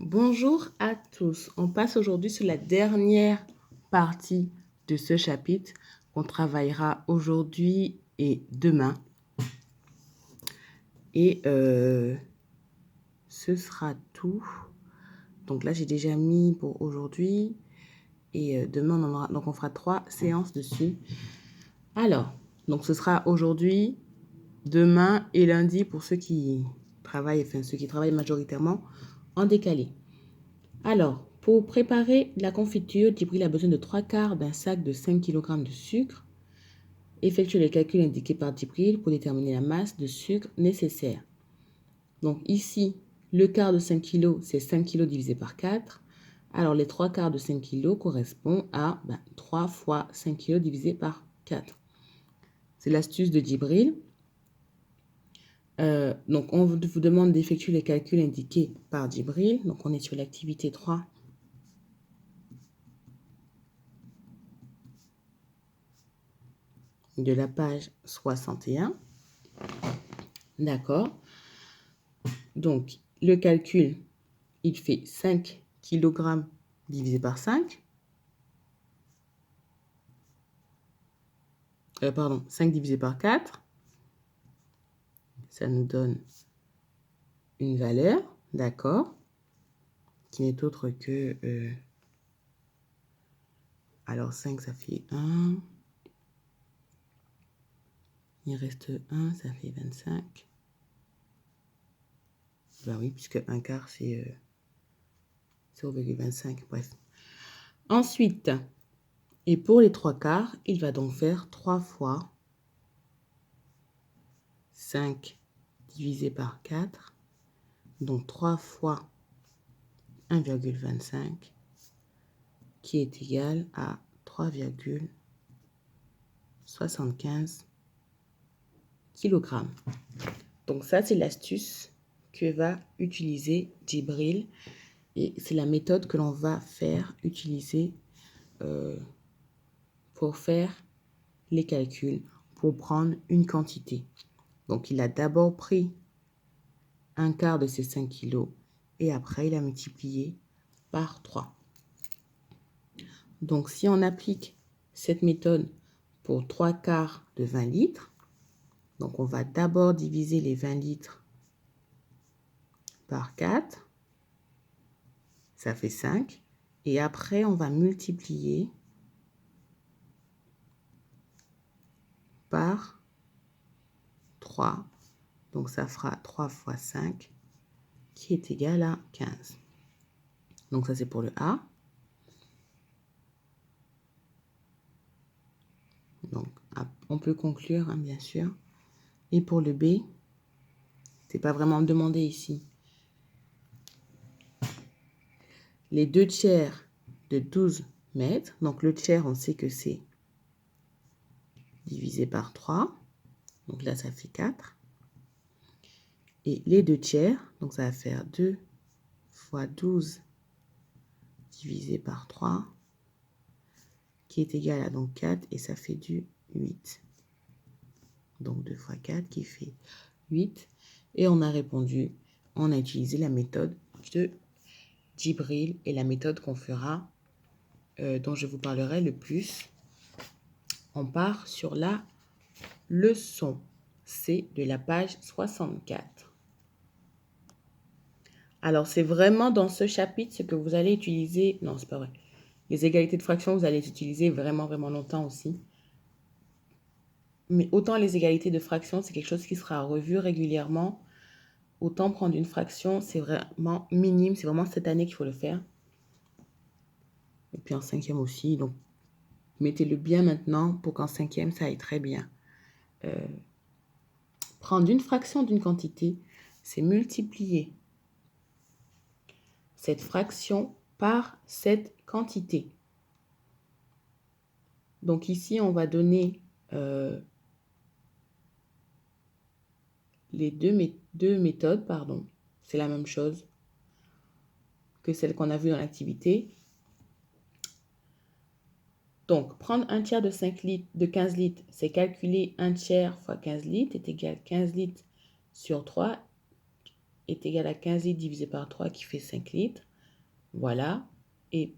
Bonjour à tous. On passe aujourd'hui sur la dernière partie de ce chapitre qu'on travaillera aujourd'hui et demain. Et ce sera tout. Donc là, j'ai déjà mis pour aujourd'hui. Et demain, on fera 3 séances dessus. Alors, donc ce sera aujourd'hui, demain et lundi pour ceux qui travaillent majoritairement en décalé. Alors, pour préparer la confiture, Djibril a besoin de 3/4 d'un sac de 5 kg de sucre. Effectuez les calculs indiqués par Djibril pour déterminer la masse de sucre nécessaire. Donc ici, le quart de 5 kg, c'est 5 kg divisé par 4. Alors les 3/4 de 5 kg correspondent à 3 fois 5 kg divisé par 4. C'est l'astuce de Djibril. Donc on vous demande d'effectuer les calculs indiqués par Djibril. Donc on est sur l'activité 3. De la page 61. D'accord. Donc, le calcul, il fait 5 kg divisé par 5. 5 divisé par 4. Ça nous donne une valeur, d'accord, qui n'est autre que... alors, 5, ça fait 1. Il reste 1, ça fait 25. Ben oui, puisque 1/4, c'est 0,25. Bref. Ensuite, et pour les 3/4, il va donc faire 3 fois 5 divisé par 4. Donc 3 fois 1,25 qui est égal à 3,75 kg. Donc ça, c'est l'astuce que va utiliser Djibril et c'est la méthode que l'on va utiliser pour faire les calculs, pour prendre une quantité. Donc il a d'abord pris 1/4 de ces 5 kg et après il a multiplié par 3. Donc, si on applique cette méthode pour 3/4 de 20 litres, donc on va d'abord diviser les 20 litres par 4, ça fait 5, et après on va multiplier par 3, donc ça fera 3 fois 5, qui est égal à 15. Donc ça c'est pour le A. Donc on peut conclure, hein, bien sûr. Et pour le B, c'est pas vraiment demandé ici. Les 2/3 de 12 mètres, donc le tiers, on sait que c'est divisé par 3, donc là ça fait 4. Et les 2/3, donc ça va faire 2 fois 12 divisé par 3, qui est égal à donc 4, et ça fait du 8. Donc 2 fois 4 qui fait 8. Et on a répondu, on a utilisé la méthode de Djibril et la méthode qu'on fera, dont je vous parlerai le plus. On part sur la leçon C de la page 64. Alors, c'est vraiment dans ce chapitre ce que vous allez utiliser. Non, c'est pas vrai. Les égalités de fractions, vous allez les utiliser vraiment, vraiment longtemps aussi. Mais autant les égalités de fractions, c'est quelque chose qui sera revu régulièrement. Autant prendre une fraction, c'est vraiment minime. C'est vraiment cette année qu'il faut le faire. Et puis en 5e aussi. Donc, mettez-le bien maintenant pour qu'en 5e, ça aille très bien. Prendre une fraction d'une quantité, c'est multiplier cette fraction par cette quantité. Donc ici, on va donner les deux méthodes, pardon. C'est la même chose que celle qu'on a vue dans l'activité. Donc, prendre 1/3 de 5 litres, de 15 litres, c'est calculer 1/3 fois 15 litres est égal à 15 litres sur 3 est égal à 15 litres divisé par 3 qui fait 5 litres. Voilà. Et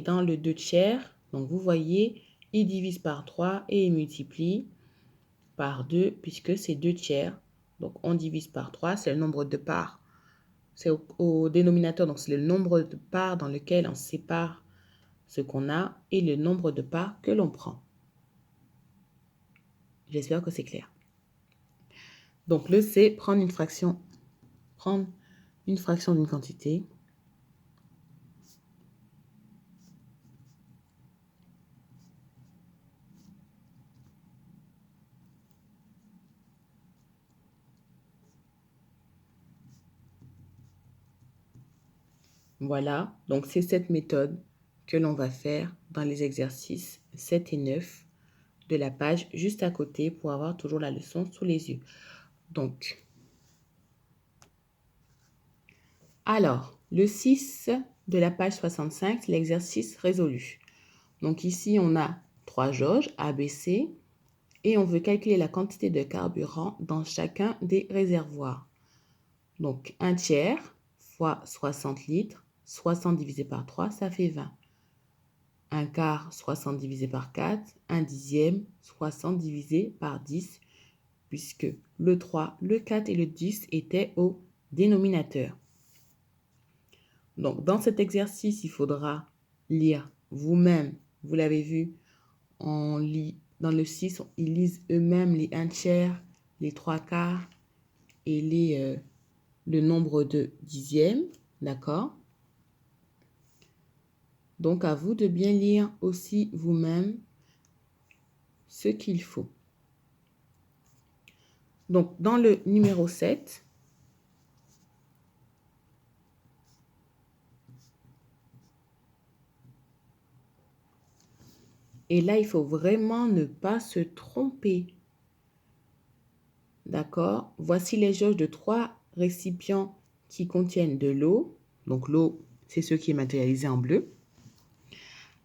dans le 2 tiers, donc vous voyez, il divise par 3 et il multiplie par 2 puisque c'est 2 tiers. Donc on divise par 3, c'est le nombre de parts. C'est au dénominateur, donc c'est le nombre de parts dans lequel on sépare ce qu'on a et le nombre de parts que l'on prend. J'espère que c'est clair. Donc le C, prendre une fraction d'une quantité. Voilà, donc c'est cette méthode que l'on va faire dans les exercices 7 et 9 de la page juste à côté pour avoir toujours la leçon sous les yeux. Donc, alors, le 6 de la page 65, c'est l'exercice résolu. Donc ici, on a 3 jauges A, B, C et on veut calculer la quantité de carburant dans chacun des réservoirs. Donc, 1 tiers fois 60 litres, 60 divisé par 3, ça fait 20. 1 quart, 60 divisé par 4. 1 dixième, 60 divisé par 10, puisque le 3, le 4 et le 10 étaient au dénominateur. Donc, dans cet exercice, il faudra lire vous-même. Vous l'avez vu, on lit dans le 6, ils lisent eux-mêmes les 1 tiers, les 3 quarts et le nombre de dixièmes. D'accord? Donc, à vous de bien lire aussi vous-même ce qu'il faut. Donc, dans le numéro 7, et là, il faut vraiment ne pas se tromper. D'accord? Voici les jauges de 3 récipients qui contiennent de l'eau. Donc, l'eau, c'est ce qui est matérialisé en bleu.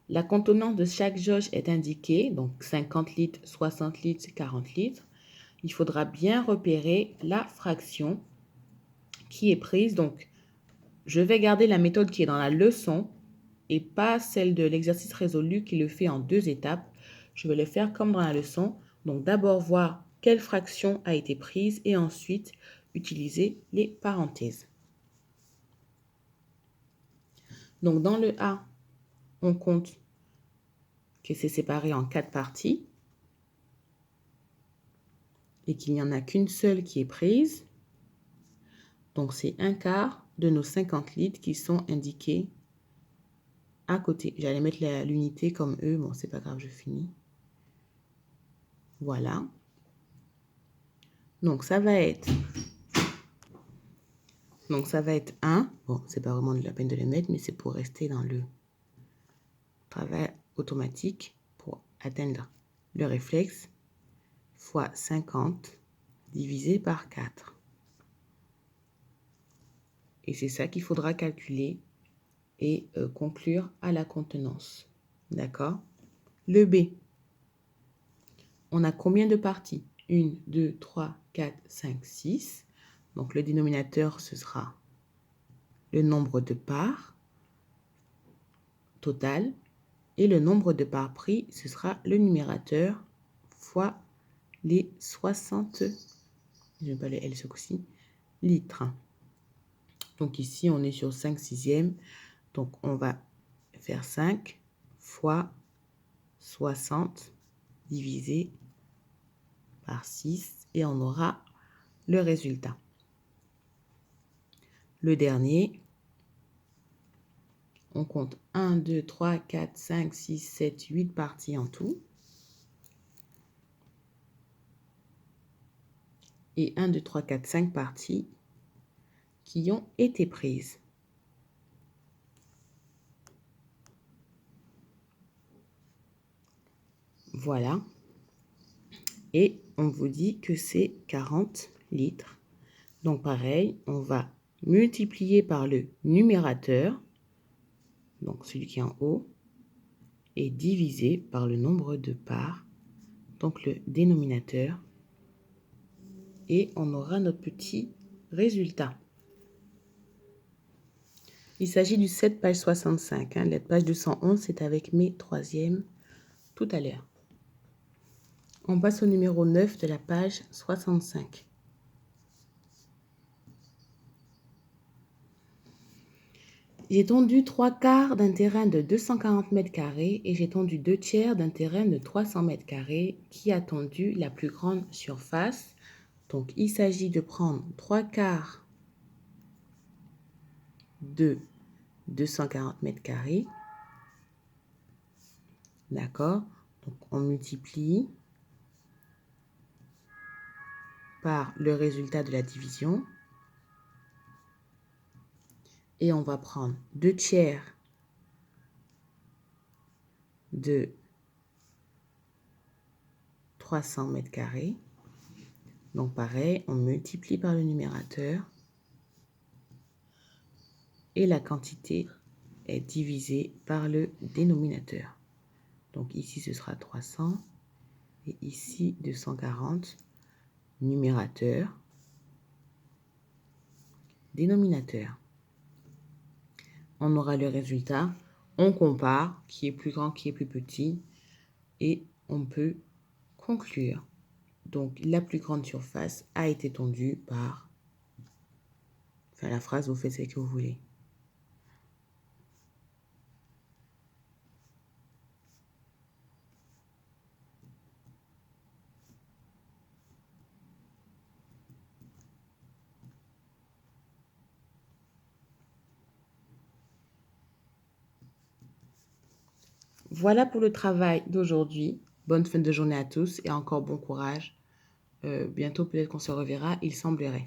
La contenance de chaque jauge est indiquée, donc 50 litres, 60 litres, 40 litres. Il faudra bien repérer la fraction qui est prise. Donc, je vais garder la méthode qui est dans la leçon et pas celle de l'exercice résolu qui le fait en 2 étapes. Je vais le faire comme dans la leçon. Donc, d'abord voir quelle fraction a été prise et ensuite utiliser les parenthèses. Donc, dans le A, on compte que c'est séparé en 4 parties et qu'il n'y en a qu'une seule qui est prise. Donc, c'est 1 quart de nos 50 litres qui sont indiqués à côté. J'allais mettre l'unité comme eux. Bon, c'est pas grave, je finis. Voilà. Donc, ça va être 1. Bon, c'est pas vraiment de la peine de le mettre, mais c'est pour rester dans le travail automatique pour atteindre le réflexe fois 50 divisé par 4. Et c'est ça qu'il faudra calculer et conclure à la contenance. D'accord? Le B. On a combien de parties? 1, 2, 3, 4, 5, 6. Donc, le dénominateur, ce sera le nombre de parts total. Et le nombre de parts pris, ce sera le numérateur fois les 60, je ne vais pas le L ce coup-ci, litres. Donc ici, on est sur 5 sixièmes. Donc, on va faire 5 fois 60 divisé par 6 et on aura le résultat. Le dernier, on compte 1, 2, 3, 4, 5, 6, 7, 8 parties en tout. Et 1, 2, 3, 4, 5 parties qui ont été prises. Voilà. Et on vous dit que c'est 40 litres. Donc pareil, on va multiplier par le numérateur, donc celui qui est en haut, et diviser par le nombre de parts, donc le dénominateur. Et on aura notre petit résultat. Il s'agit du 7, page 65. Hein. La page 211, c'est avec mes troisièmes tout à l'heure. On passe au numéro 9 de la page 65. J'ai tendu 3/4 d'un terrain de 240 mètres carrés et j'ai tendu 2/3 d'un terrain de 300 mètres carrés qui a tendu la plus grande surface. Donc, il s'agit de prendre 3/4 de 240 mètres carrés. D'accord? Donc, on multiplie par le résultat de la division. Et on va prendre 2/3 de 300 mètres carrés. Donc, pareil, on multiplie par le numérateur. Et la quantité est divisée par le dénominateur. Donc, ici, ce sera 300. Et ici, 240. Numérateur. Dénominateur. On aura le résultat. On compare qui est plus grand, qui est plus petit. Et on peut conclure. Donc, la plus grande surface a été tondue par... Enfin, la phrase, vous faites ce que vous voulez. Voilà pour le travail d'aujourd'hui. Bonne fin de journée à tous et encore bon courage. Bientôt, peut-être qu'on se reverra, il semblerait.